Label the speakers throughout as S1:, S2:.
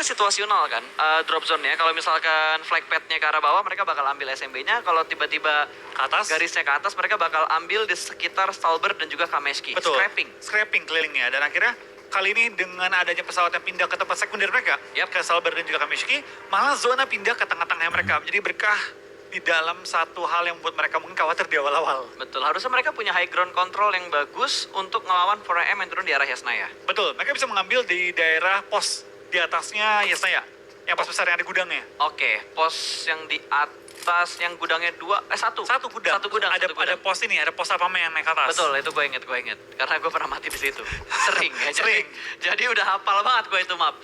S1: mereka situasional kan, drop zone-nya. Kalau misalkan flag pad-nya ke arah bawah, mereka bakal ambil SMB-nya. Kalau tiba-tiba
S2: ke atas,
S1: garisnya ke atas, mereka bakal ambil di sekitar Stalber dan juga Kameshki.
S2: betul,
S1: Scrapping.
S2: kelilingnya. Dan akhirnya kali ini dengan adanya pesawat yang pindah ke tempat sekunder mereka, ke Stalber dan juga Kameshki, malah zona pindah ke tengah-tengah mereka. Jadi berkah di dalam satu hal yang membuat mereka mungkin khawatir di awal-awal.
S1: Betul, harusnya mereka punya high ground control yang bagus untuk ngelawan 4AM yang turun di arah Yasnaya.
S2: Betul, mereka bisa mengambil di daerah pos di atasnya Yasnaya, yang pos besar yang ada gudangnya.
S1: Oke, pos yang di atas yang gudangnya satu gudang.
S2: Ada pos ini, ada pos Sapame yang naik ke atas.
S1: Betul, itu gue inget. Karena gue pernah mati di situ. Sering ya.
S2: Sering.
S1: Jadi udah hafal banget gue itu map.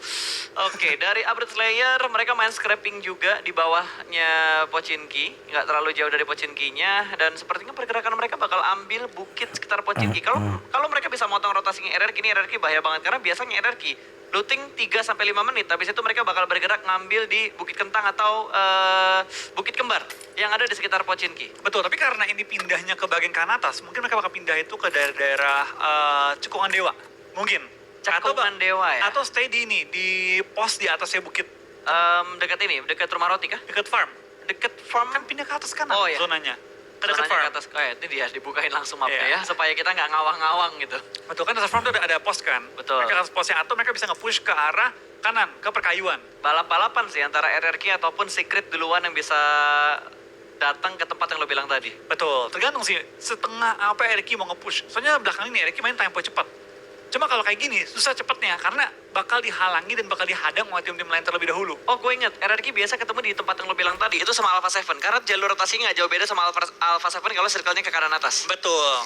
S1: Oke, dari upgrade Slayer mereka main scrapping juga di bawahnya Pochinki. Nggak terlalu jauh dari Pochinkinya. Dan sepertinya pergerakan mereka bakal ambil bukit sekitar Pochinki. Kalau mereka bisa motong rotasinya RRQ, ini RRQ bahaya banget. Karena biasanya RRQ looting 3-5 menit. Habis itu mereka bakal bergerak ngambil di Bukit Kentang atau Bukit Kembar yang ada di sekitar Pochinki.
S2: Betul, tapi karena ini pindahnya ke bagian kanan atas, mungkin mereka bakal pindah itu ke daerah Cekungan Dewa. Mungkin.
S1: Cekungan Dewa ya?
S2: Atau stay di ini, di pos di atasnya bukit.
S1: Dekat rumah roti kah?
S2: Dekat farm.
S1: Dekat farm?
S2: Kan pindah ke atas kanan zonanya.
S1: Zonanya ke atas, itu dia dibukain langsung mapnya ya, supaya kita nggak ngawang-ngawang gitu.
S2: Betul, kan atas farm itu ada pos kan?
S1: Betul.
S2: Mereka atas posnya, atau mereka bisa nge-push ke arah kanan, ke perkayuan.
S1: Balap-balapan sih antara RRQ ataupun Secret duluan yang bisa datang ke tempat yang lo bilang tadi.
S2: Betul, tergantung sih setengah apa RRQ mau nge-push. Soalnya belakang ini RRQ main tempo cepat. Cuma kalau kayak gini, susah cepetnya karena bakal dihalangi dan bakal dihadang oleh tim-tim lain terlebih dahulu.
S1: Oh, gue inget, RRQ biasa ketemu di tempat yang lo bilang tadi, itu sama Alpha 7. Karena jalur rotasinya nggak jauh beda sama Alpha 7 kalau circle-nya ke kanan atas.
S2: Betul.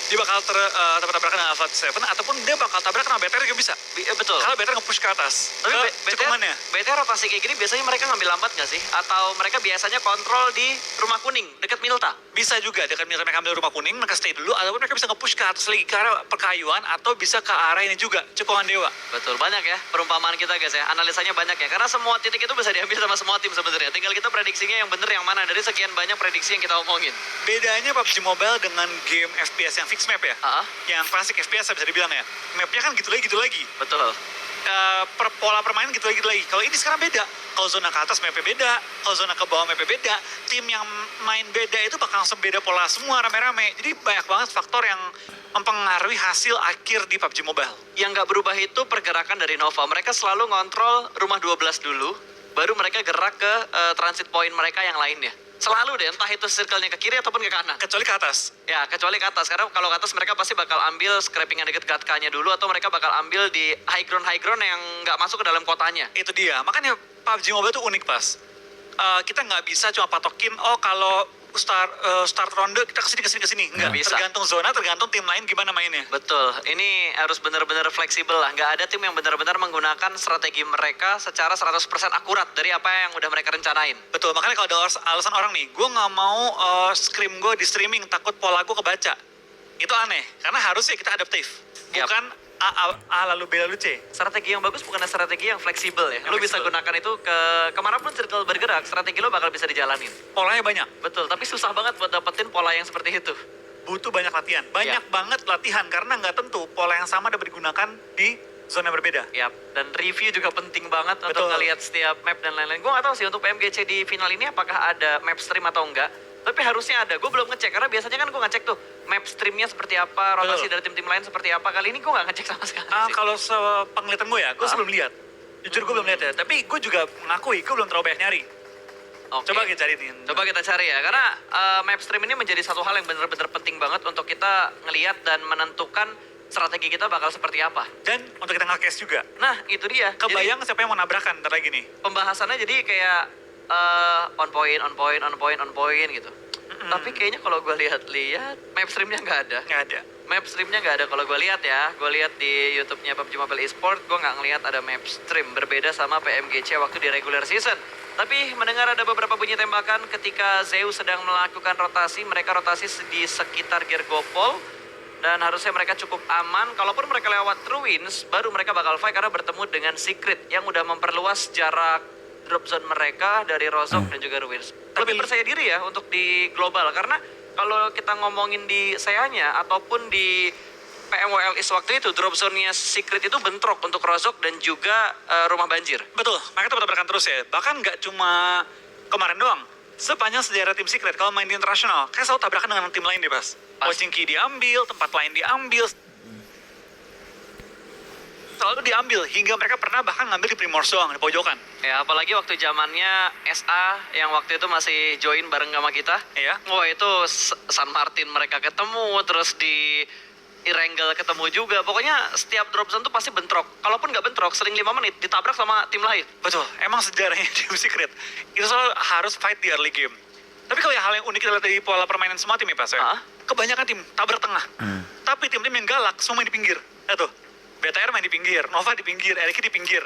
S2: Dia bakal tabrakan dengan Alpha 7, ataupun dia bakal tabrakan sama BTR juga bisa.
S1: Betul.
S2: Kalau BTR nge-push ke atas.
S1: Tapi
S2: cekungannya.
S1: BTR rotasi kayak gini biasanya mereka ngambil lambat nggak sih? Atau mereka biasanya kontrol di Rumah Kuning, dekat Milta?
S2: Bisa juga, dekat Milta mereka ambil Rumah Kuning, mereka stay dulu, ataupun mereka bisa nge-push ke atas lagi ke arah perkayuan, atau bisa ke arah ini juga, Cekungan Dewa.
S1: Betul, banyak ya perumpamaan kita guys ya, analisanya banyak ya. Karena semua titik itu bisa diambil sama semua tim sebenarnya. Tinggal kita prediksinya yang bener yang mana dari sekian banyak prediksi yang kita omongin.
S2: Bedanya PUBG Mobile dengan game FPS yang fixed map ya? Yang klasik FPS bisa dibilang ya. Mapnya kan gitu lagi.
S1: Betul.
S2: Pola permainan gitu lagi. Kalau ini sekarang beda. Kalau zona ke atas mapnya beda, kalau zona ke bawah mapnya beda. Tim yang main beda itu bakal langsung beda pola semua rame-rame. Jadi banyak banget faktor yang mempengaruhi hasil akhir di PUBG Mobile.
S1: Yang nggak berubah itu pergerakan dari Nova. Mereka selalu ngontrol rumah 12 dulu, baru mereka gerak ke transit point mereka yang lainnya. Selalu deh, entah itu circle-nya ke kiri ataupun ke kanan.
S2: Kecuali ke atas.
S1: Ya, kecuali ke atas. Karena kalau ke atas mereka pasti bakal ambil scrapping yang deket Gatka-nya dulu, atau mereka bakal ambil di high ground yang nggak masuk ke dalam kotanya.
S2: Itu dia. Makanya PUBG Mobile itu unik, Pas. Kita nggak bisa cuma patokin, kalau start ronde kita kesini. Nggak bisa. Tergantung zona, tergantung tim lain gimana mainnya.
S1: Betul. Ini harus benar-benar fleksibel lah. Nggak ada tim yang benar-benar menggunakan strategi mereka secara 100% akurat dari apa yang udah mereka rencanain.
S2: Betul. Makanya kalau ada alasan orang nih, gue nggak mau scrim gue di streaming, takut pola gue kebaca. Itu aneh. Karena harusnya kita adaptif. Bukan A lalu B lalu C.
S1: Strategi yang bagus bukan strategi yang fleksibel ya. Lu bisa gunakan itu ke kemanapun circle bergerak, strategi lu bakal bisa dijalanin.
S2: Polanya banyak.
S1: Betul, tapi susah banget buat dapetin pola yang seperti itu.
S2: Butuh banyak latihan. Banyak banget latihan karena nggak tentu pola yang sama dapat digunakan di zona yang berbeda.
S1: Yap, dan review juga penting banget untuk ngelihat setiap map dan lain-lain. Gue nggak tahu sih untuk PMGC di final ini apakah ada map stream atau enggak. Tapi harusnya ada, gue belum ngecek karena biasanya kan gue ngecek tuh map streamnya seperti apa, rotasi dari tim-tim lain seperti apa. Kali ini gue nggak ngecek sama sekali sih.
S2: Kalau sepenglihatan gue ya, gue sebelum lihat. Jujur gue belum lihat ya, tapi gue juga mengakui gue belum terlalu banyak nyari. Coba kita cari nih.
S1: Coba kita cari ya, karena map stream ini menjadi satu hal yang benar-benar penting banget untuk kita ngelihat dan menentukan strategi kita bakal seperti apa.
S2: Dan untuk kita nge-case juga.
S1: Nah, itu dia.
S2: Kebayang siapa yang mau nabrakan ntar lagi nih.
S1: Pembahasannya jadi kayak on point gitu. Tapi kayaknya kalau gue lihat map streamnya nggak ada. Map streamnya nggak ada kalau gue lihat ya. Gue lihat di YouTube-nya PUBG Mobile Esport, gue nggak ngelihat ada map stream. Berbeda sama PMGC waktu di regular season. Tapi mendengar ada beberapa bunyi tembakan ketika Zeus sedang melakukan rotasi. Mereka rotasi di sekitar Gergopol. Dan harusnya mereka cukup aman. Kalaupun mereka lewat Ruins, baru mereka bakal fight karena bertemu dengan Secret yang udah memperluas jarak drop zone mereka dari Rozok dan juga Ruins. Lebih percaya diri ya untuk di global, karena kalau kita ngomongin di SEA-nya ataupun di PMWL East waktu itu, drop zone-nya Secret itu bentrok untuk Rozok dan juga Rumah Banjir.
S2: Betul, mereka tuh tabrakan terus ya. Bahkan nggak cuma kemarin doang. Sepanjang sejarah tim Secret, kalau main di internasional, kayak selalu tabrakan dengan tim lain deh, Bas. Pochinki diambil, tempat lain diambil. Selalu diambil, hingga mereka pernah bahkan ngambil di Primors doang, di pojokan.
S1: Ya, apalagi waktu zamannya SA yang waktu itu masih join bareng sama kita.
S2: Iya.
S1: Wah, itu San Martin mereka ketemu, terus di Irengel ketemu juga. Pokoknya setiap drop zone tuh pasti bentrok. Kalaupun nggak bentrok, sering 5 menit ditabrak sama tim lain.
S2: Betul, emang sejarahnya tim Secret itu selalu harus fight di early game. Tapi kalau hal yang unik kita lihat dari pola permainan semua tim ya, Pas, ya? Kebanyakan tim tabrak tengah. Tapi tim-tim yang galak semua main di pinggir. Tuh, BTR main di pinggir, Nova di pinggir, Eriki di pinggir.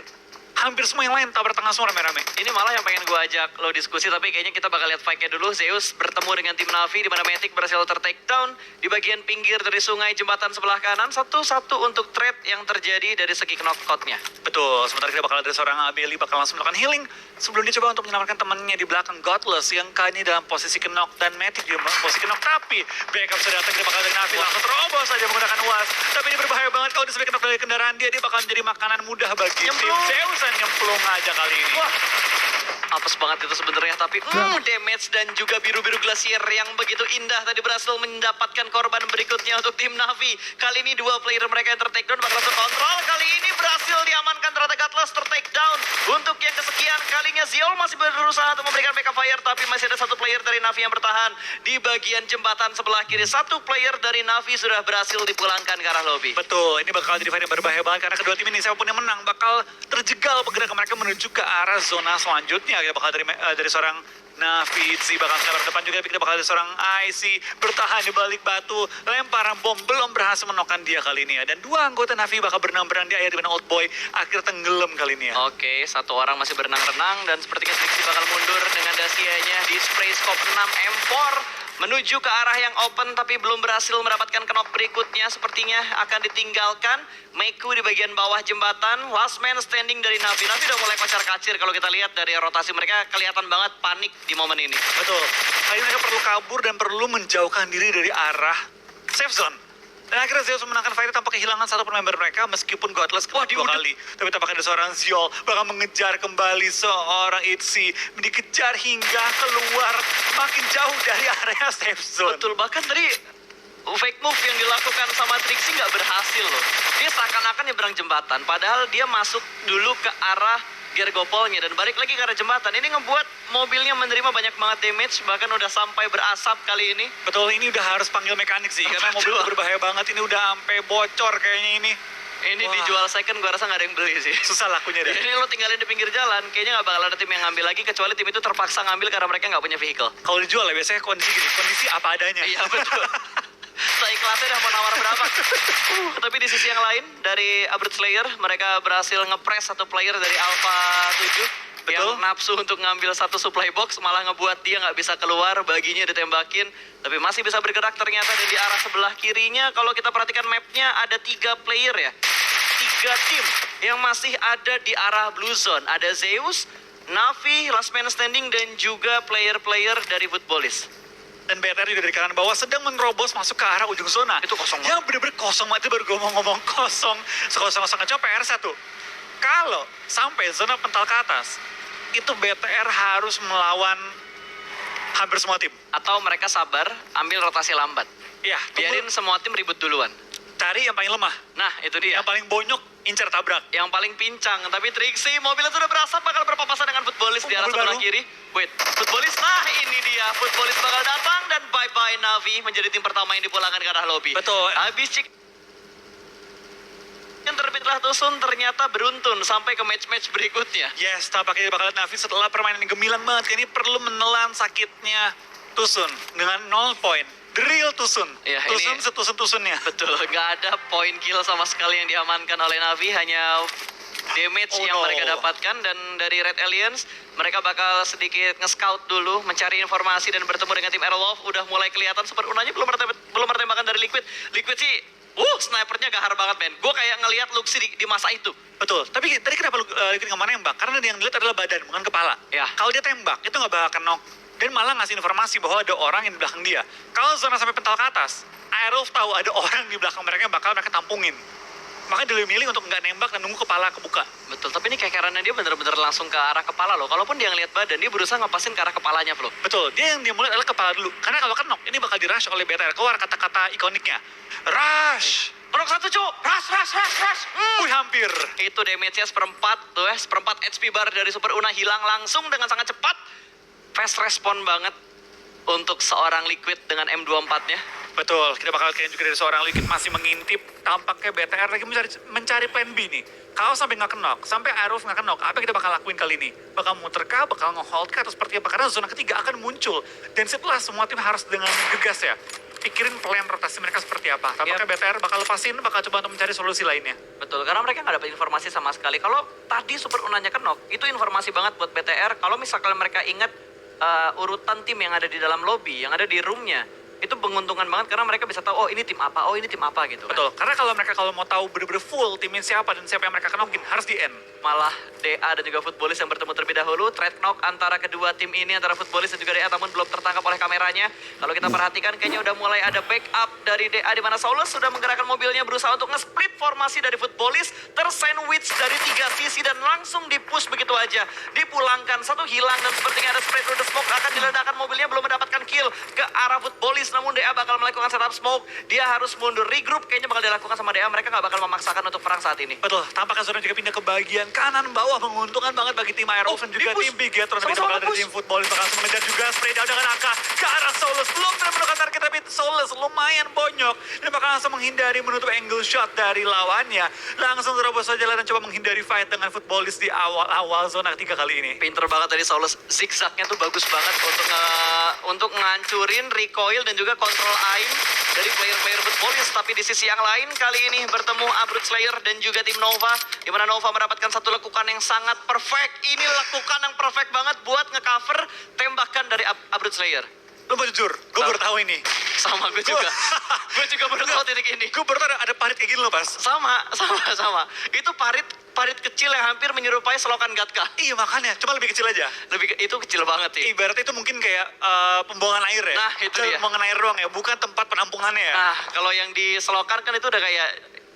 S2: Hampir semua yang lain tabrak tengah semua rame-rame.
S1: Ini malah yang pengen gue ajak lo diskusi, tapi kayaknya kita bakal lihat fight-nya dulu. Zeus bertemu dengan tim Navi, di mana Matic berhasil ter-takedown di bagian pinggir dari sungai jembatan sebelah kanan. Satu-satu untuk trade yang terjadi dari segi knockout-nya.
S2: Betul, sementara kita bakal ada seorang Abeli bakal langsung melakukan healing sebelum dia coba untuk menyelamatkan temannya di belakang Godless yang kali ini dalam posisi knock dan Matic di posisi knock. Tapi backup sudah datang, kita bakal dari Navi langsung terobos saja menggunakan UAS. Tapi ini berbahaya banget kalau dia knock dari kendaraan dia bakal menjadi makanan mudah bagi tim Zeus dan nyemplung aja kali ini.
S1: Wah, apes banget itu sebenarnya, tapi damage dan juga biru-biru glasier yang begitu indah tadi berhasil mendapatkan korban berikutnya untuk tim Navi. Kali ini dua player mereka yang ter-takedown bakal langsung kontrol. Kali ini berhasil diamankan ternyata Godless ter-takedown. Untuk yang kesekian kalinya Ziol masih berusaha untuk memberikan backup fire, tapi masih ada satu player dari Navi yang bertahan di bagian jembatan sebelah kiri. Satu player dari Navi sudah berhasil dipulangkan ke arah lobby.
S2: Betul, ini bakal jadi fight yang berbahaya banget karena kedua tim ini siapapun yang menang bakal terjegal pergerakan mereka menuju ke arah zona selanjutnya. Kita bakal dari seorang Navi bakal ke depan juga, tapi kita bakal ada seorang IC bertahan di balik batu, lemparan bom belum berhasil menokkan dia kali ini ya. Dan dua anggota Navi bakal berenang-berenang di air di mana Old Boy akhirnya tenggelam kali ini ya.
S1: Oke, satu orang masih berenang-renang dan sepertinya Trixie bakal mundur dengan Dacia-nya di spray scope 6 M4 menuju ke arah yang open, tapi belum berhasil mendapatkan knock berikutnya. Sepertinya akan ditinggalkan Meiku di bagian bawah jembatan. Last man standing dari Navi. Navi udah mulai kocar-kacir kalau kita lihat dari rotasi mereka, kelihatan banget panik di momen ini.
S2: Betul, kali ini mereka perlu kabur dan perlu menjauhkan diri dari arah safe zone. Dan akhirnya Zeus memenangkan fight tanpa kehilangan satu member mereka meskipun Godless dua kali. Tapi tampaknya ada seorang Ziol bakal mengejar kembali seorang Itzy. Dikejar hingga keluar makin jauh dari area safe zone.
S1: Betul, bahkan tadi fake move yang dilakukan sama Trixie nggak berhasil loh. Dia seakan-akan nyebrang jembatan, padahal dia masuk dulu ke arah gergopolnya dan balik lagi ke arah jembatan. Ini ngebuat mobilnya menerima banyak banget damage, bahkan udah sampai berasap kali ini.
S2: Betul, ini udah harus panggil mekanik sih, karena mobil berbahaya banget. Ini udah sampai bocor kayaknya ini.
S1: Ini dijual second, gua rasa nggak ada yang beli sih.
S2: Susah lakunya deh.
S1: Ini lo tinggalin di pinggir jalan, kayaknya nggak bakal ada tim yang ngambil lagi, kecuali tim itu terpaksa ngambil karena mereka nggak punya vehicle.
S2: Kalau dijual ya biasanya kondisi gini, kondisi apa adanya.
S1: Iya betul. Seikhlasnya udah mau nawar berapa. Tapi di sisi yang lain, dari Abrupt Slayer, mereka berhasil ngepres satu player dari Alpha 7. Betul. Yang nafsu untuk ngambil satu supply box, malah ngebuat dia nggak bisa keluar, baginya ditembakin. Tapi masih bisa bergerak ternyata, dan di arah sebelah kirinya, kalau kita perhatikan mapnya, ada 3 player ya. 3 tim yang masih ada di arah Blue Zone. Ada Zeus, Navi, Last Man Standing, dan juga player-player dari Footballis.
S2: Dan BTR juga dari kanan bawah sedang menerobos masuk ke arah ujung zona.
S1: Itu kosong banget.
S2: Ya bener-bener kosong banget, itu baru gue ngomong kosong. Sekosong-kosongnya coba PR1. Kalau sampai zona pental ke atas, itu BTR harus melawan hampir semua tim.
S1: Atau mereka sabar, ambil rotasi lambat.
S2: Ya,
S1: Biarin semua tim ribut duluan.
S2: cari yang paling lemah.
S1: Nah, itu dia.
S2: Yang paling bonyok, incer tabrak.
S1: Yang paling pincang. Tapi Trixie, mobilnya sudah berasap bakal berpapasan dengan Footballis di arah sebelah kiri. Wait, Footballis, nah ini dia. Footballis bakal datang dan bye-bye Navi menjadi tim pertama yang dipulangkan ke arah lobby.
S2: Betul.
S1: Habis cik yang terbitlah Tusun ternyata beruntun sampai ke match-match berikutnya.
S2: Yes, tampaknya bakal lihat Navi setelah permainan yang gemilang banget. Ini perlu menelan sakitnya Tusun dengan 0 poin. The real Tusun.
S1: Ya,
S2: Tusun
S1: ini
S2: setusun-tusunnya.
S1: betul, nggak ada poin kill sama sekali yang diamankan oleh Navi, hanya damage yang mereka dapatkan. Dan dari Red Aliens, mereka bakal sedikit nge-scout dulu, mencari informasi dan bertemu dengan tim Aerolove. Udah mulai kelihatan super unanya, belum ada tembakan dari Liquid. Liquid sih, snipernya gahar banget men. Gue kayak ngelihat Luxi di masa itu.
S2: Betul, tapi tadi kenapa Liquid nggak mau nembak? Karena yang dilihat adalah badan, bukan kepala.
S1: Ya.
S2: Kalau dia tembak, itu nggak bakal knock dan malah ngasih informasi bahwa ada orang yang di belakang dia. Kalau Zona sampai pental ke atas, Aerolf tahu ada orang di belakang mereka yang bakal mereka tampungin. Makanya dia lebih milih untuk nggak nembak dan nunggu kepala kebuka.
S1: Betul, tapi ini kekerannya dia bener-bener langsung ke arah kepala loh. Kalaupun dia ngeliat badan, dia berusaha ngepasin ke arah kepalanya, Flo.
S2: Betul, dia mulai adalah kepala dulu. Karena kalau knock, ini bakal di-rush oleh BTR. Keluar kata-kata ikoniknya. Rush!
S1: Knock satu, Cuk! Rush!
S2: Wih, hampir.
S1: Itu damage-nya seperempat, tuh ya, seperempat HP bar dari Super Una hilang langsung dengan sangat cepat. Fast respon banget untuk seorang Liquid dengan M24-nya.
S2: Betul, kita bakal lihat juga dari seorang Liquid masih mengintip. Tampaknya BTR lagi mencari plan B nih. Kalau sampai nggak knock, sampai Aerolf nggak knock, apa yang kita bakal lakuin kali ini? Bakal muter kah, bakal nge-hold kah, atau seperti apa? Karena zona ketiga akan muncul. Dan setelah semua tim harus dengan gegas ya, pikirin plan rotasi mereka seperti apa. Tampaknya BTR bakal lepasin, bakal coba untuk mencari solusi lainnya.
S1: Betul, karena mereka nggak dapat informasi sama sekali. Kalau tadi Super Unanya knock, itu informasi banget buat BTR. Kalau misalkan mereka ingat urutan tim yang ada di dalam lobby, yang ada di roomnya, itu menguntungkan banget karena mereka bisa tahu, oh ini tim apa gitu kan.
S2: Betul, karena kalau mereka mau tahu bener-bener full timnya siapa dan siapa yang mereka knockin, harus di end.
S1: Malah DA dan juga Footballis yang bertemu terlebih dahulu. Trade knock antara kedua tim ini, antara Footballis dan juga DA, namun belum tertangkap oleh kameranya. Kalau kita perhatikan kayaknya udah mulai ada backup dari DA, di mana Saulus sudah menggerakkan mobilnya berusaha untuk nge-split formasi dari Footballis, tersandwich dari 3 sisi dan langsung di-push begitu aja. Dipulangkan, satu hilang dan sepertinya ada spray through the smoke, akan diledakkan mobilnya, belum mendapatkan kill ke arah Footballis, namun DA bakal melakukan setup smoke. Dia harus mundur, regroup kayaknya bakal dilakukan sama DA. Mereka nggak bakal memaksakan untuk perang saat ini.
S2: Betul, tampaknya Zona juga pindah ke bagian kanan bawah, menguntungkan banget bagi tim Aerolf dan juga tim Bigetron. Tapi bakal dari tim Footballis bakal langsung mengejar juga, spray down dengan AK ke arah Saulus. Belum menemukan target, tapi Saulus lumayan bonyok dan bakal langsung menghindari menutup angle shot dari lawannya. Langsung terobos saja dan coba menghindari fight dengan Footballis di awal zona ketiga kali ini.
S1: Pinter banget dari Saulus, zigzagnya tuh bagus banget untuk ngancurin recoil dan juga kontrol aim dari player-player Footballis. Tapi di sisi yang lain kali ini bertemu Abrupt Slayer dan juga tim Nova, di mana Nova mendapatkan satu lekukan yang sangat perfect. Ini lekukan yang perfect banget buat ngecover tembakan dari Abrupt Slayer.
S2: Lu mau jujur, gue baru tahu ini.
S1: Sama gue juga. Gue juga baru tahu titik ini.
S2: Gue baru tahu ada parit kayak gini loh, Pas.
S1: Sama. Itu parit kecil yang hampir menyerupai selokan Gatka.
S2: Iya, makanya. Cuma lebih kecil aja.
S1: Itu kecil banget sih.
S2: Ibaratnya itu mungkin kayak pembuangan air ya.
S1: Nah, itu dia.
S2: Pembuangan air doang ya, bukan tempat penampungannya ya.
S1: Nah, kalau yang di selokan kan itu udah kayak,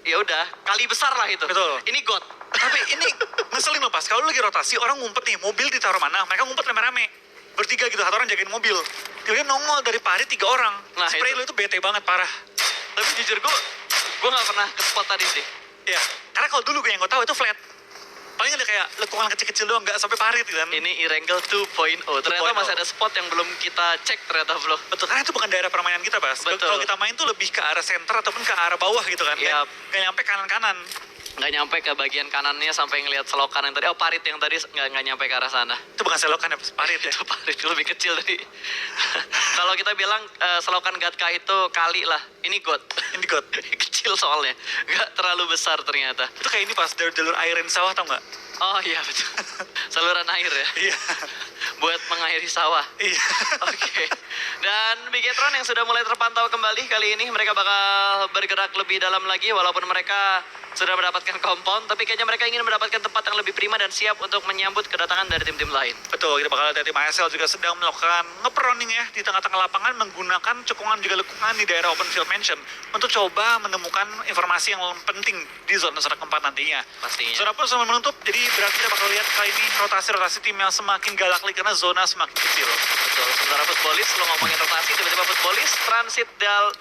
S1: ya udah, kali besar lah itu.
S2: Betul.
S1: Ini got.
S2: Tapi ini ngeselin loh, Pas. Kalau lu lagi rotasi, orang ngumpet nih, mobil ditaruh mana, mereka ngumpet rame-rame. Bertiga gitu, satu orang jagain mobil. Tiba-tiba nongol dari parit 3 orang.
S1: Nah,
S2: spray lu itu bete banget, parah.
S1: Tapi jujur gue gak pernah ke spot tadi sih.
S2: Iya, karena kalau dulu yang gue tahu itu flat. Paling ada kayak lekukan kecil-kecil doang, nggak sampai parit gitu kan.
S1: Ini E-Wrangle 2.0. Ternyata masih ada spot yang belum kita cek ternyata, Bro.
S2: Betul, karena itu bukan daerah permainan kita, Pas. Kalau kita main tuh lebih ke arah center ataupun ke arah bawah gitu kan.
S1: Iya.
S2: Nggak nyampe kanan-kanan.
S1: Nggak nyampe ke bagian kanannya sampai ngelihat selokan yang tadi. Oh, parit yang tadi nggak nyampe ke arah sana.
S2: Itu bukan selokan ya, parit ya.
S1: Itu parit, lebih kecil dari. Kalau kita bilang selokan Gatka itu kali lah. Ini got.
S2: Ini got.
S1: Kecil soalnya. Nggak terlalu besar ternyata.
S2: Itu kayak ini, Pas, jalur airin sawah, tau nggak?
S1: Oh iya betul. Saluran air ya.
S2: Iya.
S1: Buat mengairi sawah.
S2: Iya.
S1: Oke. Dan Bigetron yang sudah mulai terpantau kembali kali ini, mereka bakal bergerak lebih dalam lagi walaupun mereka sudah mendapatkan compound, tapi kayaknya mereka ingin mendapatkan tempat yang lebih prima dan siap untuk menyambut kedatangan dari tim-tim lain.
S2: Betul, kita bakal lihat tim ASL juga sedang melakukan ngeproning ya di tengah-tengah lapangan, menggunakan cekungan juga lekukan di daerah open field mansion untuk coba menemukan informasi yang penting di zona-zona keempat nantinya.
S1: Pastinya.
S2: Zona pun sama menutup, jadi berarti kita bakal lihat kali ini rotasi-rotasi tim yang semakin galak lagi karena zona semakin kecil.
S1: Betul, sementara Footballis, lo ngomongin rotasi, tiba-tiba Footballis transit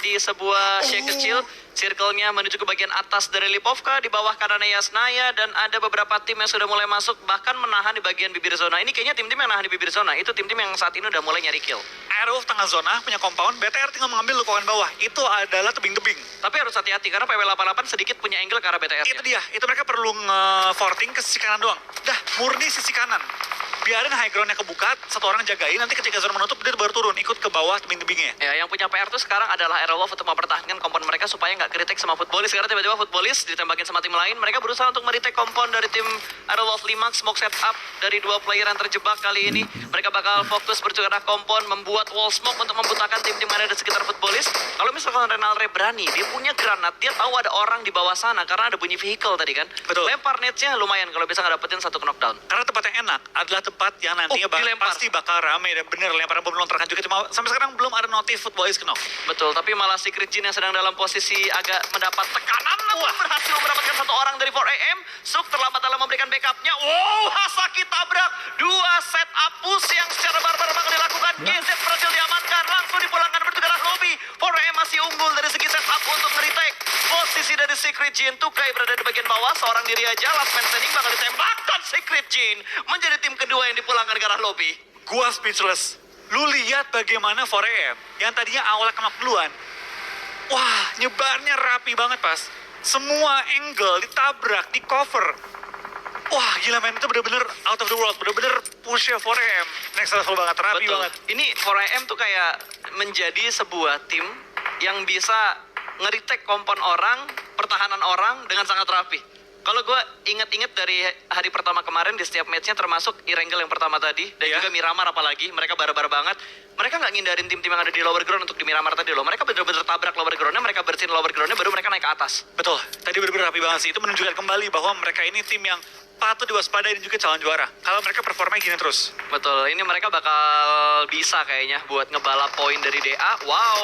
S1: di sebuah shake kecil. Circle-nya menuju ke bagian atas dari Lipovka, di bawah kanannya Yasnaya, dan ada beberapa tim yang sudah mulai masuk, bahkan menahan di bagian bibir zona. Ini kayaknya tim-tim yang nahan di bibir zona, itu tim-tim yang saat ini udah mulai nyari kill.
S2: Aerolf tengah zona, punya compound, BTR tinggal mengambil lekukan bawah. Itu adalah tebing-tebing.
S1: Tapi harus hati-hati, karena PW88 sedikit punya angle ke arah BTR.
S2: Itu dia, itu mereka perlu nge-forting ke sisi kanan doang. Dah, murni sisi kanan. Biarin high ground-nya kebuka, satu orang jagain, nanti ketika zona menutup, dia baru turun, ikut ke bawah tebing-tebingnya.
S1: Ya, yang punya PR tuh sekarang adalah Aerolf untuk mempertahankan kompon mereka supaya nggak kritik sama Footballis. Karena tiba-tiba Footballis ditembakin sama tim lain, mereka berusaha untuk meretake kompon dari tim Aerolf 5, smoke setup dari 2 player yang terjebak kali ini. Mereka bakal fokus bergerak kompon, membuat wall smoke untuk membutakan tim-tim yang ada di sekitar Footballis. Kalau misalkan Renalre berani, dia punya granat, dia tahu ada orang di bawah sana karena ada bunyi vehicle tadi kan.
S2: Betul.
S1: Lempar netsnya lumayan kalau bisa nggak dapetin satu knockdown.
S2: Karena tempatnya enak adalah tempat yang nantinya
S1: dilempar.
S2: pasti bakal rame dan bener lemparan bom melontarkan juga. Cuma sampai sekarang belum ada notif Footballis knock.
S1: Betul, tapi malah Secret Jin yang sedang dalam posisi agak mendapat tekanan namun berhasil mendapatkan satu orang dari 4AM. Suk terlambat dalam memberikan backupnya. Wow, Hasaki tabrak. Dua set up push yang secara barbar bakal dilakukan. GZ berhasil diamankan, langsung dipulangkan menuju ke arah lobby. 4AM masih unggul dari segi set up untuk nge-retake. Posisi dari Secret Jin, Tukai berada di bagian bawah, seorang diri aja. Last man standing bakal ditembak dan Secret Jin menjadi tim kedua yang dipulangkan ke arah lobby.
S2: Gua speechless. Lu lihat bagaimana 4AM yang tadinya awalnya knock duluan. Wah, nyebarnya rapi banget pas. Semua angle ditabrak, di cover. Wah, gila men, itu bener-bener out of the world. Bener-bener push-nya 4AM. Next level banget, rapi
S1: Betul.
S2: banget.
S1: Ini 4AM tuh kayak menjadi sebuah tim yang bisa nge-retake kompon orang, pertahanan orang dengan sangat rapi. Kalau gue inget-inget dari hari pertama kemarin di setiap matchnya termasuk Irengel yang pertama tadi dan juga Miramar apalagi mereka bara-bara banget. Mereka nggak ngindarin tim-tim yang ada di lower ground untuk di Miramar tadi loh. Mereka bener-bener tabrak lower groundnya, mereka bersihin lower groundnya baru mereka naik ke atas.
S2: Betul, tadi bener-bener rapi banget sih. Itu menunjukkan kembali bahwa mereka ini tim yang patut diwaspadai dan juga calon juara. Kalau mereka performanya gini terus.
S1: Betul, ini mereka bakal bisa kayaknya buat ngebalap poin dari DA. Wow.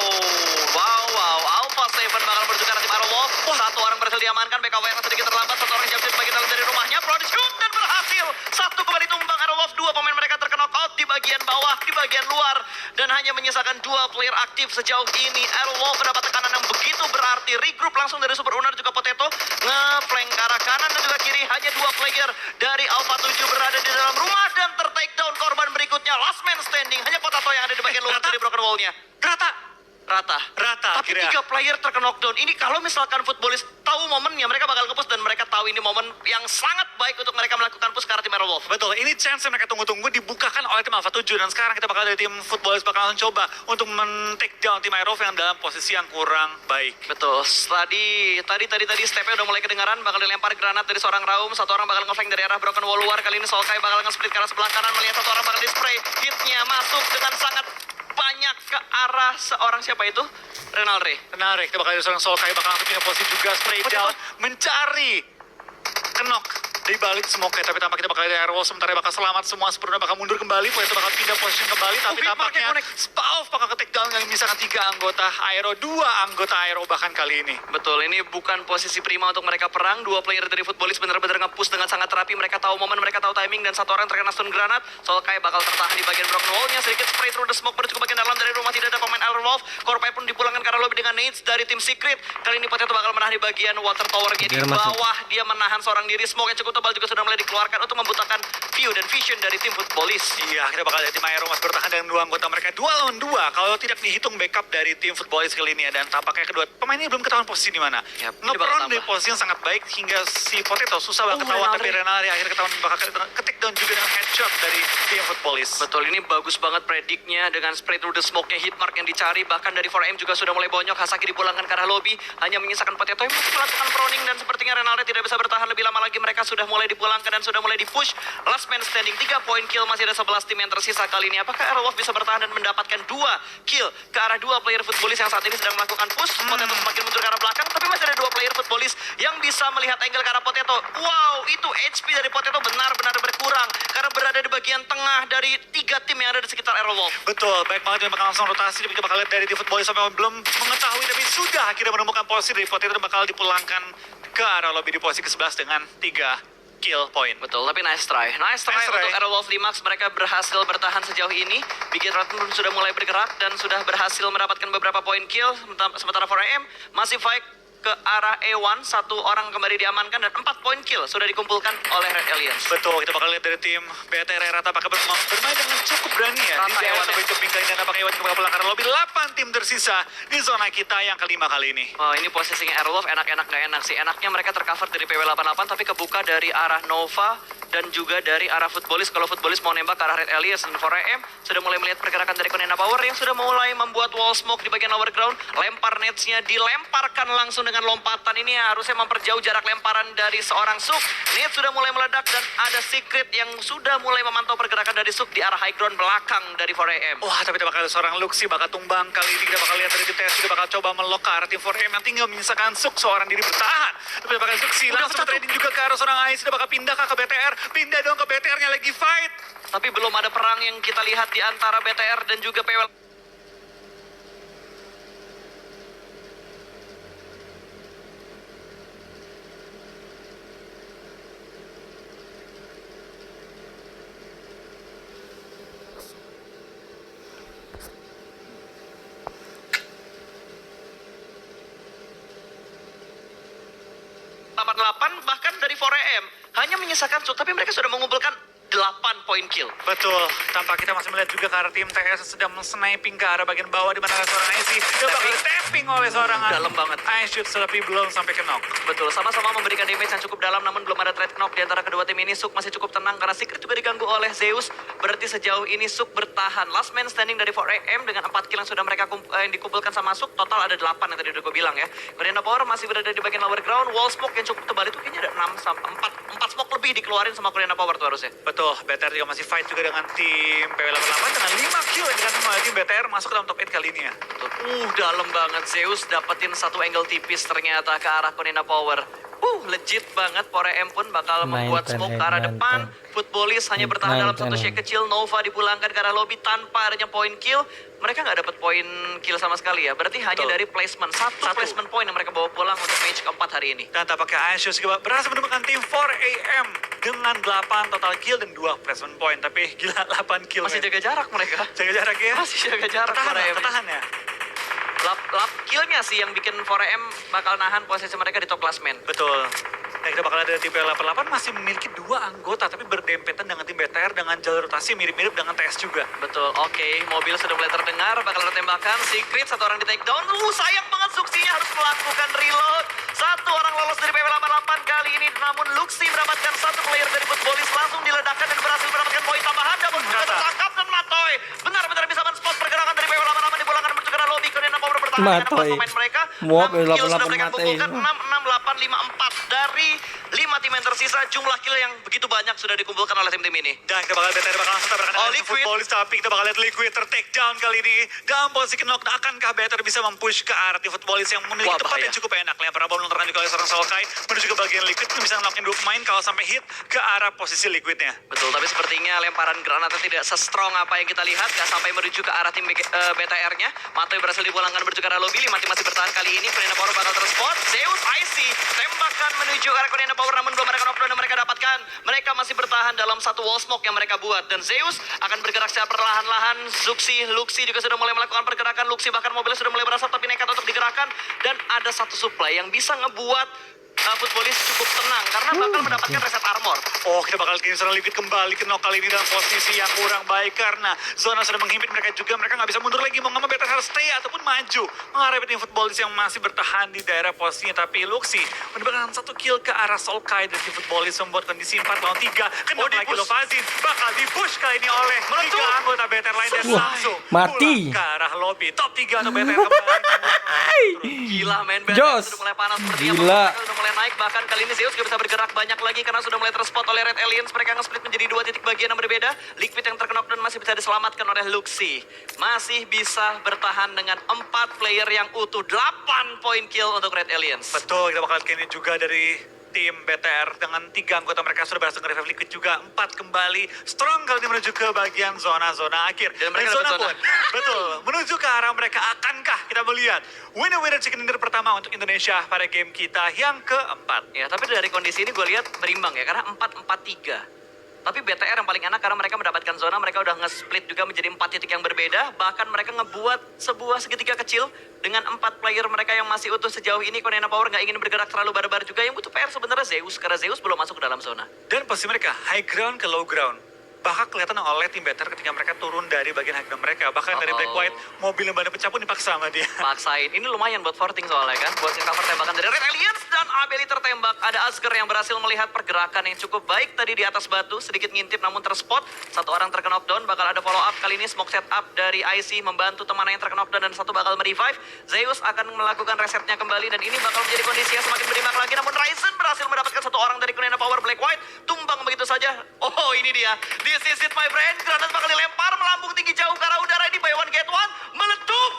S1: Alpha 7 bakal menuju ke arah tim Arrow Wolf. Satu orang berhasil diamankan, BKW yang sedikit terlambat. Satu orang jump bagian dalam dari rumahnya. Prodigy dan berhasil. Satu kembali tumbang Arrow Wolf. Dua pemain mereka terkena out di bagian bawah, di bagian luar. Dan hanya menyisakan dua player aktif sejauh ini. Arrow Wolf mendapat tekanan yang begitu berarti. Regroup langsung dari Super Unar juga Potato. Nge-flank ke arah kanan dan juga kiri. Hanya dua player dari Alpha 7 berada di dalam rumah dan ter-take down korban berikutnya. Last man standing. Hanya Potato yang ada di bagian luar dari broken wall-nya. Rata. Tapi
S2: kira.
S1: 3 player terkena knockdown. Ini kalau misalkan Footballis tahu momennya, mereka bakal nge-push dan mereka tahu ini momen yang sangat baik untuk mereka melakukan push ke arah tim Arrow Wolf.
S2: Betul, ini chance yang mereka tunggu-tunggu dibukakan oleh tim Alpha 7 dan sekarang kita bakal dari tim Footballis bakal langsung coba untuk men-take down tim Arrow yang dalam posisi yang kurang baik.
S1: Betul. Tadi stepnya udah mulai kedengaran, bakal dilempar granat dari seorang Raum, satu orang bakal nge-flank dari arah broken wall luar. Kali ini Solkai bakal nge-split ke arah sebelah kanan, melihat satu orang bakal di-spray. Hitnya masuk dengan sangat banyak ke arah seorang siapa itu? Renalre.
S2: Kita bakal dari seorang Solkai bakal langsung pindah posisi juga spray down mencari kenok di balik smoke, tapi tampaknya kita bakal dari Airwall sementara bakal selamat semua. Sepertinya bakal mundur kembali, Poeto bakal pindah posisi kembali, tapi tampaknya Spauf bakal ke-take down yang misalkan 3 anggota Aero, 2 anggota Aero bahkan kali ini.
S1: Betul, ini bukan posisi prima untuk mereka perang. Dua player dari Footballis benar-benar nge-push dengan sangat rapi. Mereka tahu momen, mereka tahu timing, dan satu orang terkena stun granat. Solkai bakal tertahan di bagian broken wall-nya, sedikit spray through the smoke menuju ke bagian dalam dari rumah. Tidak ada pemain Airwolf. Korpai pun dipulangkan karena lobby dengan nades dari tim Secret. Kali ini Potato bakal menahan di bagian water tower-nya di bawah. Dia menahan seorang diri. Smoke yang cukup tebal juga sudah mulai dikeluarkan untuk membutakan view dan vision dari tim Footballis.
S2: Iya, kita bakal dari tim Aero masih bertahan dengan 2 anggota mereka 2 lawan 2 kalau tidak dihitung backup dari tim Footballis kali ini, dan tampaknya kedua pemain ini belum ketahuan posisi di mana. Nge-prone di posisi yang sangat baik hingga si Potato susah banget ketahuan, tapi Renaldi akhirnya ketahuan bakal ke-take down juga dengan headshot dari tim Footballis.
S1: Betul, ini bagus banget prediknya dengan spray through the smoke-nya, hitmark yang dicari. Bahkan dari 4M juga sudah mulai bonyok. Hasaki dipulangkan ke arah lobby, hanya menyisakan Potato yang masih melakukan proning, dan sepertinya Renaldi tidak bisa bertahan lebih lama lagi. Mereka sudah mulai dipulangkan dan sudah mulai di-push. Last man standing, 3 point kill, masih ada 11 tim yang tersisa kali ini. Apakah Airwolf bisa bertahan dan mendapatkan 2 kill ke arah 2 player Footballis yang saat ini sedang melakukan push? Potato semakin mundur ke arah belakang, tapi masih ada 2 player Footballis yang bisa melihat angle ke arah Potato. Wow, itu HP dari Potato benar-benar berkurang karena berada di bagian tengah dari 3 tim yang ada di sekitar Airwolf.
S2: Betul, baik banget, bakal langsung rotasi. Kita bakal lihat dari tim Footballis sampai belum mengetahui, tapi sudah akhirnya menemukan posisi dari Potato dan bakal dipulangkan ke arah lobby di posisi ke-11 dengan 3 kill point.
S1: Betul, tapi nice try untuk Airwolf Limax. Mereka berhasil bertahan sejauh ini. Big Red pun sudah mulai bergerak dan sudah berhasil mendapatkan beberapa point kill. Sementara 4AM masih fight ke arah A1, 1 orang kembali diamankan dan 4 point kill sudah dikumpulkan oleh Red Alliance.
S2: Betul, kita bakal lihat dari tim BTR Rata pakai bermain dengan cukup berani ya.
S1: Rata
S2: Ewan sampai cukup bingkai dan apakah Ewan bakal pulang karena lobby 8 tim tersisa di zona kita yang kelima kali ini.
S1: Oh, ini posisinya Airwolf enak-enak gak enak sih. Enaknya mereka tercover dari PW88 tapi kebuka dari arah Nova dan juga dari arah Footballis. Kalau Footballis mau nembak ke arah Red Alliance, dan 4AM sudah mulai melihat pergerakan dari Konena Power yang sudah mulai membuat wall smoke di bagian lower ground. Lempar netsnya dilemparkan langsung dengan lompatan ini harusnya memperjauh jarak lemparan dari seorang Suk. Nate sudah mulai meledak dan ada Secret yang sudah mulai memantau pergerakan dari Suk di arah high ground belakang dari 4AM.
S2: Wah, tapi tidak bakal ada seorang Luxi bakal tumbang. Kali ini kita bakal lihat dari tim TS sudah bakal coba melok ke arah tim 4AM yang tinggal menyisakan Suk seorang diri bertahan. Tapi tidak bakal Luxi langsung trading juga ke arah seorang Ais. Sudah bakal pindah ke BTR. Pindah dong ke BTR-nya lagi fight.
S1: Tapi belum ada perang yang kita lihat di antara BTR dan juga PWL. Bahkan dari 4AM hanya menyisakan Suk, tapi mereka sudah mengumpulkan 8 poin kill.
S2: Betul, tampak kita masih melihat juga ke arah tim TS sedang sniping ke arah bagian bawah di mana ada seorang IC dan bakal tapping oleh seorang
S1: dalam banget.
S2: shoot tapi belum sampai ke knock.
S1: Betul, sama-sama memberikan damage yang cukup dalam namun belum ada trade knock di antara kedua tim ini. Suk masih cukup tenang karena Secret juga diganggu oleh Zeus. Berarti sejauh ini Suk bertahan. Last man standing dari 4AM dengan 4 kill yang sudah mereka yang dikumpulkan sama Suk. Total ada 8 yang tadi udah gue bilang ya. Korean Power masih berada di bagian lower ground. Wall smoke yang cukup tebal itu kayaknya ada 4 smoke lebih dikeluarin sama Korean Power tuh harusnya.
S2: Betul, BTR juga masih fight juga dengan tim PW88 dengan 5 kill yang dikasih oleh tim BTR masuk ke dalam top 8 kali ini ya.
S1: Betul. Dalam banget Zeus dapetin satu angle tipis ternyata ke arah Konina Power. Legit banget. 4AM pun bakal membuat smoke ke arah depan. Footballis hanya bertahan dalam satu shake kecil. Nova dipulangkan ke arah lobby tanpa adanya point kill. Mereka nggak dapat poin kill sama sekali ya. Berarti hanya dari placement. Satu placement point yang mereka bawa pulang untuk match keempat hari ini.
S2: Dan tampaknya Aishus juga berhasil menemukan tim 4AM dengan 8 total kill dan 2 placement point. Tapi gila 8 kill.
S1: Masih jaga jarak mereka.
S2: Jaga jarak ya.
S1: Masih jaga jarak.
S2: Ketahan ya.
S1: Lap killnya sih yang bikin 4AM bakal nahan posisi mereka di top klasmen.
S2: Betul. Dan kita bakal ada tim PL88 masih memiliki 2 anggota tapi berdempetan dengan tim BTR dengan jalur rotasi mirip-mirip dengan TS juga.
S1: Betul, oke. Mobil sudah mulai terdengar, bakal ada tembakan. Secret, satu orang di take down. Sayang banget Suksinya harus melakukan reload. Satu orang lolos dari PW88 kali ini. Namun Luxi mendapatkan satu player dari Footballis langsung diledakkan dan berhasil mendapatkan poin tambahan. Namun juga tertangkap dan Matoy benar-benar bisa men-spot pergerakan dari PW88 dipulangkan menuju ke arah lobby. Kemudian Power bertahan dengan 4 pemain mereka. 6 kill sudah mereka kumpulkan. 6, 8, 5, 4 dari 5 tim yang tersisa. Jumlah kill yang begitu banyak sudah dikumpulkan oleh tim-tim ini.
S2: Dan kita bakal BTR bakal langsung tabrakan dengan Footballis, tapi kita bakal lihat Liquid ter-take down kali ini. Dalam posisi knock, akankah BTR bisa mempush ke arah tim Footballis yang memiliki tempat yang cukup enak. Yang pernah melontarkan juga oleh seorang Sulkai menuju ke bagian Liquid itu bisa ngelockin 2 pemain kalau sampai hit ke arah posisi Liquidnya.
S1: Betul, tapi sepertinya lemparan granatnya tidak se-strong apa yang kita lihat. Gak sampai menuju ke arah tim BTR-nya. Matoy berhasil dipulangkan menuju ke arah lobby. 5 tim masih bertahan kali ini. Konina Power bakal terspot. Zeus, IC, tembakan menuju ke arah Konina Power namun belum ada knockdown yang mereka dapatkan. Mereka masih bertahan dalam satu wall smoke yang mereka buat. Dan Zeus akan bergerak secara perlahan-lahan. Luxi juga sudah mulai melakukan pergerakan. Luxi bahkan mobilnya sudah mulai berasap tapi nekat untuk digerakkan. Dan ada satu supply yang bisa ngebuat Footballis cukup tenang karena bakal mendapatkan reset armor.
S2: Kita bakal bikin seorang Liquid kembali ke knock kali ini dalam posisi yang kurang baik karena zona sudah menghimpit mereka juga. Mereka nggak bisa mundur lagi. Mau nggak mau BTR harus stay ataupun maju menghadapi tim Footballis yang masih bertahan di daerah posisinya. Tapi Luxi mendapatkan 1 kill ke arah Sulkai dari tim Footballis membuat kondisi 4 lawan 3. Kena lagi Lovazin bakal di-push kali ini oleh 3 anggota BTR lain dan langsung
S3: mati
S2: ke arah lobby. Top 3 untuk BTR kembali.
S1: Gila main BTR sudah mulai panas sepertinya.
S3: Gila.
S1: Sudah mulai naik, bahkan kali ini Zeus juga bisa bergerak banyak lagi karena sudah mulai terspot oleh Red Aliens. Mereka nge-split menjadi 2 titik bagian yang berbeda. Liquid yang terkena dan masih bisa diselamatkan oleh Luxi. Masih bisa bertahan dengan 4 player yang utuh. 8 poin kill untuk Red Aliens.
S2: Betul, kita bakal lihat ini juga dari tim BTR dengan 3 anggota mereka sudah berhasil nge-revive Liquid juga. 4 kembali strong kali ini menuju ke bagian zona-zona akhir.
S1: Dan mereka
S2: zona pun betul menuju ke arah mereka. Akankah kita melihat winner chicken dinner pertama untuk Indonesia pada game kita yang keempat?
S1: Ya, tapi dari kondisi ini gue lihat berimbang ya karena 4-4-3. Tapi BTR yang paling enak karena mereka mendapatkan zona, mereka udah nge-split juga menjadi 4 titik yang berbeda. Bahkan mereka ngebuat sebuah segitiga kecil dengan 4 player mereka yang masih utuh sejauh ini. Konena Power nggak ingin bergerak terlalu barbar juga. Yang butuh PR sebenarnya Zeus, karena Zeus belum masuk ke dalam zona.
S2: Dan posisi mereka high ground ke low ground. bakal kelihatan oleh tim BTR ketika mereka turun dari bagian high ground mereka. Bahkan dari Black White, mobil yang badan pecah pun dipaksa sama dia.
S1: Paksain. Ini lumayan buat Forting soalnya kan. Buat nge-cover tembakan dari Red Aliens. Dan Abeli tertembak. Ada Asger yang berhasil melihat pergerakan yang cukup baik tadi di atas batu. Sedikit ngintip namun terspot. Satu orang terkena knockdown. Bakal ada follow up. Kali ini smoke setup dari IC membantu temannya yang terkena knockdown. Dan satu bakal merevive. Zeus akan melakukan resetnya kembali. Dan ini bakal menjadi kondisi yang semakin berimbang lagi. Namun Ryzen berhasil mendapatkan satu orang dari Kunena Power Black White. Tumbang begitu saja. Oh ini dia. This is it my friend. Granat bakal dilempar. Melambung tinggi jauh ke arah udara. Ini buy one get one. Meletup.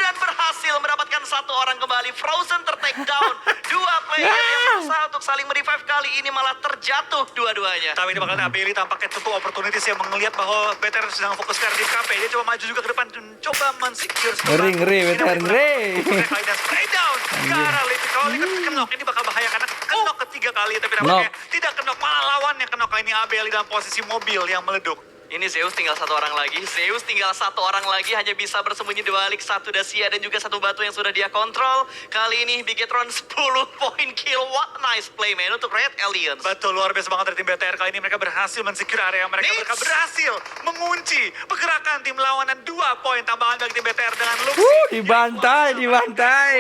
S1: Dan berhasil mendapatkan satu orang kembali. Frozen ter-take down. Dua player yang berusaha untuk saling merevive kali ini malah terjatuh dua-duanya.
S2: Tapi ini bakal Abeli tampaknya cukup opportunities yang melihat bahwa BTR sedang fokus ke Deep Cafe. Dia coba maju juga ke depan, coba men-secure.
S3: Ngeri, BTR ngeri.
S2: Kali dan spray down ke arah Liquid. Kalau Liquid kenok, ini bakal bahaya karena kenok ketiga kali. Tapi nampaknya tidak kenok, malah lawannya kenok. Kali ini Abeli dalam posisi mobil yang meleduk.
S1: Ini Zeus tinggal satu orang lagi. Zeus tinggal satu orang lagi. Hanya bisa bersembunyi di balik satu dasia dan juga satu batu yang sudah dia kontrol. Kali ini Bigetron 10 poin kill. What nice play man untuk Red Aliens.
S2: Betul, luar biasa banget dari tim BTR. Kali ini mereka berhasil men-secure area mereka. Mereka berhasil mengunci pergerakan tim lawan dan 2 poin tambahan bagi tim BTR dengan Luxi.
S3: Dibantai.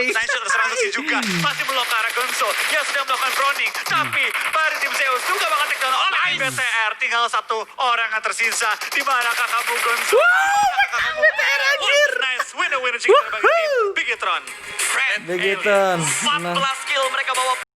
S2: Nice terserang Luxi juga. Masih melok ke arah Gonzo yang sudah melakukan browning. Tapi dari tim Zeus juga bakal take down oleh tim BTR. Tinggal satu orang yang tersisa. Di mana kamu Gonzo?
S3: BTR anjir.
S2: Nice winner chicken bagi tim Bigetron.
S3: Bigetron.
S1: 14 kill mereka bawa